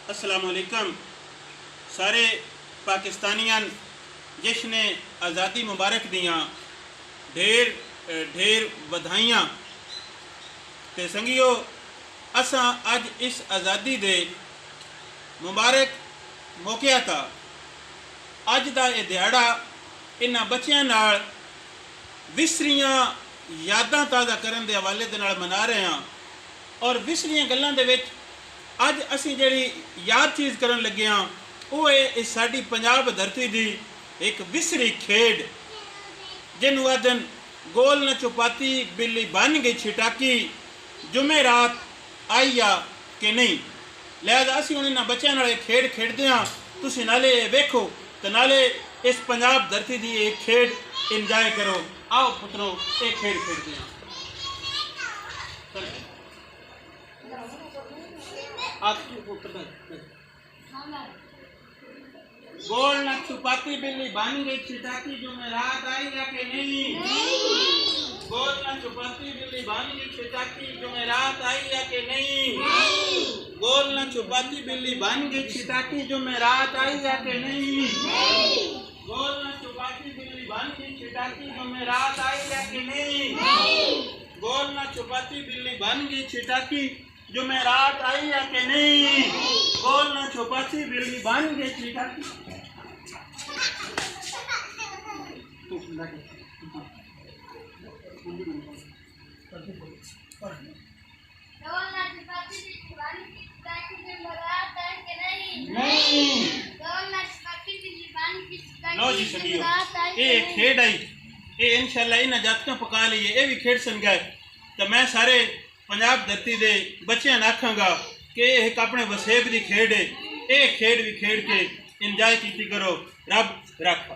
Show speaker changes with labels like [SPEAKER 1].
[SPEAKER 1] अस्सलाम वालेकुम सारे पाकिस्तानियां जश्न आज़ादी मुबारक दियाँ ढेर ढेर बधाइयाँ। ते संगियो असां अज इस आज़ादी दे मुबारक मौके का अज का यह दिहाड़ा इन्हां बच्चों नाल विसरियां यादां ताज़ा करन दे हवाले दे नाल मना रहे हैं। और विसरियां गल्लां दे विच अज असीं जिहड़ी याद चीज़ करन लगे हाँ वो है इस साडी पंजाब धरती दी एक विसरी खेड जिन्हों आदन गोल न चौपाती बिल्ली बन गई छिटाकी जुमे रात आई आ कि नहीं। लिहाजा असीं हुण इन्हां बच्चों नाल खेड खेडदे हाँ। तुसीं नाले वेखो तो नाले इस पंजाब धरती की एक खेड इंजॉय करो। आओ पुत्रो एक खेड खेडदे हाँ। गोल न छुपाती बिल्ली बन गई छिटाकी जो मैं रात आई या कि नहीं। गोल न छुपाती बिल्ली बन गई छिटाकी जो मैं रात आई या कि नहीं। गोल न छुपाती बिल्ली बन गई छिटाकी जो मैं रात आई या कि नहीं। गोल न छुपाती बिल्ली बन गई छिटाकी जो मैं रात आई या कि नहीं। गोल न छुपाती बिल्ली बन गई छिटाकी जो मैं रात आई या कि नहीं। गोल न छुपाती बिल्ली बन गई छिटाकी लो जी सगियो ये खेड आई ये इंशाल्लाह इन जातकों पका लीए ये भी खेड सन गए। तो मैं सारे पंजाब धरती दे बच्चों आखांगा कि एक अपने वसेब की खेड है। ये खेड भी खेड के इंजॉय की करो। रब रखा।